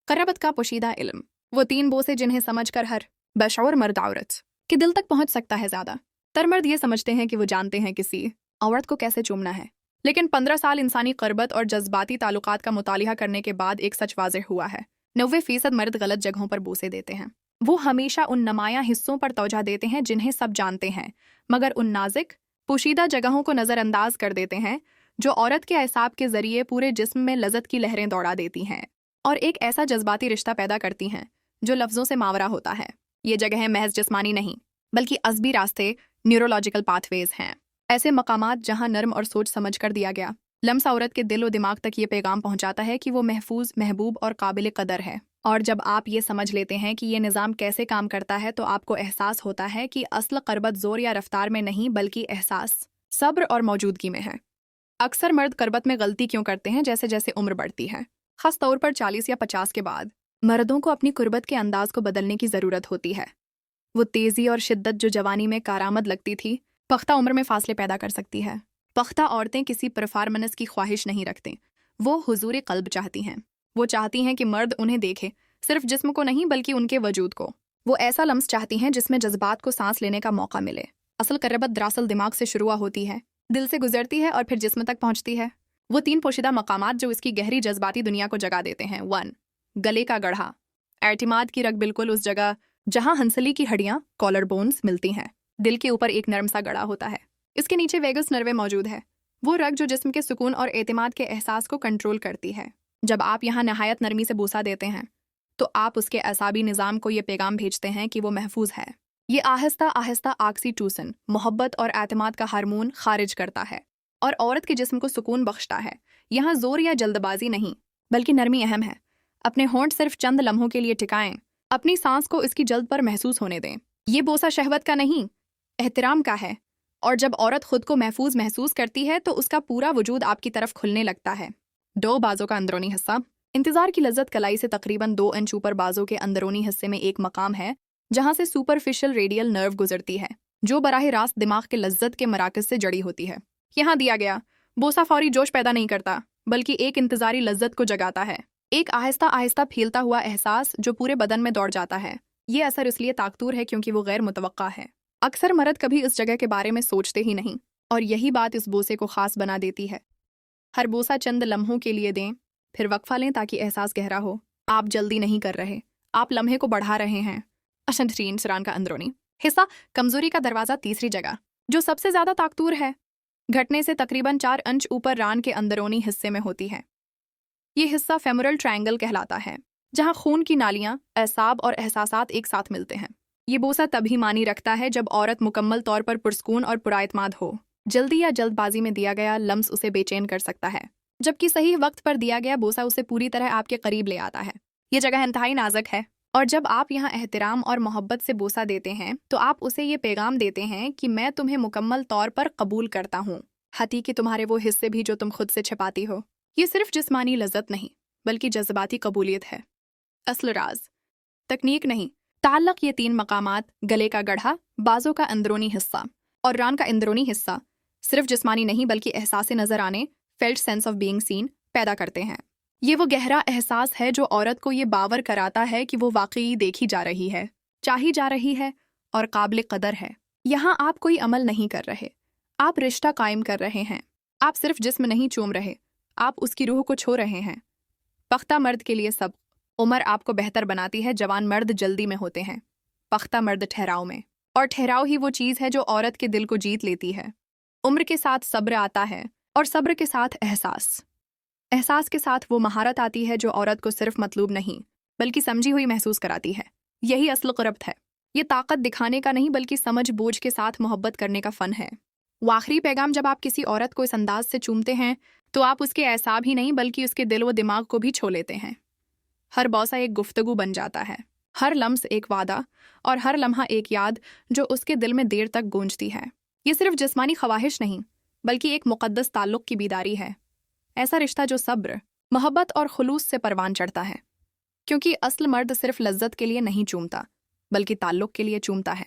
क़रबत का पोशीदा इल्म, वो 3 बोसे जिन्हें समझकर हर बशऊर मर्द औरत के दिल तक पहुंच सकता है। ज़्यादातर मर्द ये समझते हैं कि वो जानते हैं किसी औरत को कैसे चूमना है, लेकिन 15 साल इंसानी क़रबत और जज्बाती ताल्लुकात का मुतालिहा करने के बाद एक सच वाज़ेह हुआ है। 90% मर्द गलत जगहों पर बोसे देते हैं। वो हमेशा उन नमाया हिस्सों पर तवज्जो देते हैं जिन्हें सब जानते हैं, मगर उन नाज़िक पोशीदा जगहों को नज़रअंदाज कर देते हैं जो औरत के एसाब के ज़रिए पूरे जिस्म में लज़्ज़त की लहरें दौड़ा देती हैं और एक ऐसा जज्बाती रिश्ता पैदा करती हैं जो लफ्ज़ों से मावरा होता है। ये जगहें महज जिस्मानी नहीं बल्कि अज़बी रास्ते, न्यूरोलॉजिकल पाथवेज हैं, ऐसे मकामात जहाँ नर्म और सोच समझ कर दिया गया लम्स औरत के दिल और दिमाग तक ये पैगाम पहुँचाता है कि वो महफूज, महबूब और काबिल कदर है। और जब आप ये समझ लेते हैं कि ये निज़ाम कैसे काम करता है तो आपको एहसास होता है कि असल क़रबत ज़ोर या रफ्तार में नहीं बल्कि एहसास, सब्र और मौजूदगी में है। अक्सर मर्द क़रबत में गलती क्यों करते हैं? जैसे जैसे उम्र बढ़ती है, ख़ास तौर पर 40 या 50 के बाद, मर्दों को अपनी क़ुर्बत के अंदाज को बदलने की ज़रूरत होती है। वो तेज़ी और शिद्दत जो जवानी में कारामद लगती थी, पख्ता उम्र में फासले पैदा कर सकती है। पख्ता औरतें किसी परफॉर्मेंस की ख्वाहिश नहीं रखती, वो हुजूर क़ल्ब चाहती हैं। वो चाहती हैं कि मर्द उन्हें देखे, सिर्फ जिस्म को नहीं बल्कि उनके वजूद को। वो ऐसा लम्स चाहती हैं जिसमें जज्बात को सांस लेने का मौका मिले। असल क़रबत दरअसल दिमाग से शुरू होती है, दिल से गुजरती है और फिर जिस्म तक पहुंचती है। वो 3 पोशीदा मकामात जो इसकी गहरी जज्बाती दुनिया को जगा देते हैं। 1. गले का गढ़ा, एटिमाद की रग, बिल्कुल उस जगह जहां हंसली की हड्डियां, कॉलर बोन्स मिलती हैं। दिल के ऊपर एक नरम सा गड़ा होता है, इसके नीचे वेगस नर्वे मौजूद है। वो रग जो जिस्म के सुकून और एतिमाद के एहसास को कंट्रोल करती है। जब आप यहाँ नहायत नरमी से बोसा देते हैं तो आप उसके असाबी निज़ाम को ये पैगाम भेजते हैं कि वो महफूज है। ये आहिस्ता आहिस्ता ऑक्सीटोसिन, मोहब्बत और एतमाद का हार्मोन खारिज करता है और औरत के जिस्म को सुकून बख्शता है। यहाँ जोर या जल्दबाजी नहीं बल्कि नरमी अहम है। अपने होंठ सिर्फ चंद लम्हों के लिए टिकाएं, अपनी सांस को इसकी जल्द पर महसूस होने दें। ये बोसा शहवत का नहीं, एहतराम का है। और जब औरत खुद को महफूज महसूस करती है तो उसका पूरा वजूद आपकी तरफ खुलने लगता है। 2 बाजों का अंदरूनी हिस्सा, इंतजार की लज्जत कलाई से तकरीबन 2 इंच ऊपर बाजों के अंदरूनी हिस्से में एक मकाम है जहां से सुपरफिशियल रेडियल नर्व गुजरती है जो बराह रास्त दिमाग के लज्जत के मराकज से जड़ी होती है। यहाँ दिया गया बोसा फौरी जोश पैदा नहीं करता बल्कि एक इंतजारी लज्जत को जगाता है, एक आहिस्ता आहिस्ता फैलता हुआ एहसास जो पूरे बदन में दौड़ जाता है। ये असर इसलिए ताकतूर है क्योंकि वो गैर मुतवक्का है। अक्सर मर्द कभी इस जगह के बारे में सोचते ही नहीं और यही बात इस बोसे को खास बना देती है। हर बोसा चंद लम्हों के लिए दें, फिर वक्फा लें ताकि एहसास गहरा हो। आप जल्दी नहीं कर रहे, आप लम्हे को बढ़ा रहे हैं। अशंतरीन सरान का अंदरूनी हिस्सा, कमजोरी का दरवाज़ा, तीसरी जगह जो सबसे ज़्यादा ताकतूर है, घटने से तकरीबन 4 इंच ऊपर रान के अंदरूनी हिस्से में होती है। ये हिस्सा फेमोरल ट्रायंगल कहलाता है जहाँ खून की नालियाँ, एसाब और एहसासात एक साथ मिलते हैं। ये बोसा तभी मानी रखता है जब औरत मुकम्मल तौर पर पुरस्कून और पुराएतमाद हो। जल्दी या जल्दबाजी में दिया गया लम्स उसे बेचैन कर सकता है, जबकि सही वक्त पर दिया गया बोसा उसे पूरी तरह आपके करीब ले आता है। ये जगह इंतहाई नाजुक है और जब आप यहाँ एहतराम और मोहब्बत से बोसा देते हैं तो आप उसे ये पैगाम देते हैं कि मैं तुम्हें मुकम्मल तौर पर कबूल करता हूँ, हती कि तुम्हारे वो हिस्से भी जो तुम खुद से छिपाती हो। ये सिर्फ जिस्मानी लज्जत नहीं बल्कि जज्बाती कबूलियत है। असल राज तकनीक नहीं, ताल्लुक। ये 3 मकामात, गले का गढ़ा, बाजों का अंदरूनी हिस्सा और रान का अंदरूनी हिस्सा, सिर्फ जिस्मानी नहीं बल्कि एहसास नजर आने, felt sense of being seen पैदा करते हैं। ये वो गहरा एहसास है जो औरत को ये बावर कराता है कि वो वाकई देखी जा रही है, चाही जा रही है और काबिल कदर है। यहाँ आप कोई अमल नहीं कर रहे, आप रिश्ता कायम कर रहे हैं। आप सिर्फ जिस्म नहीं चूम रहे, आप उसकी रूह को छू रहे हैं। पख्ता मर्द के लिए सब उम्र आपको बेहतर बनाती है। जवान मर्द जल्दी में होते हैं, पख्ता मर्द ठहराव में, और ठहराव ही वो चीज़ है जो औरत के दिल को जीत लेती है। उम्र के साथ सब्र आता है और सब्र के साथ एहसास, एहसास के साथ वो महारत आती है जो औरत को सिर्फ मतलूब नहीं बल्कि समझी हुई महसूस कराती है। यही असल क़रबत है। ये ताकत दिखाने का नहीं बल्कि समझ बूझ के साथ मोहब्बत करने का फ़न है। वो आखिरी पैगाम, जब आप किसी औरत को इस अंदाज से चूमते हैं तो आप उसके एसाब ही नहीं बल्कि उसके दिल व दिमाग को भी छू लेते हैं। हर बौसा एक गुफ्तगू बन जाता है, हर लम्स एक वादा और हर लम्हा एक याद जो उसके दिल में देर तक गूंजती है। ये सिर्फ जिस्मानी ख्वाहिश नहीं बल्कि एक मुक़द्दस ताल्लुक़ की बीदारी है। ऐसा रिश्ता जो सब्र, मोहब्बत और खुलूस से परवान चढ़ता है, क्योंकि असल मर्द सिर्फ लज्जत के लिए नहीं चूमता बल्कि ताल्लुक़ के लिए चूमता है।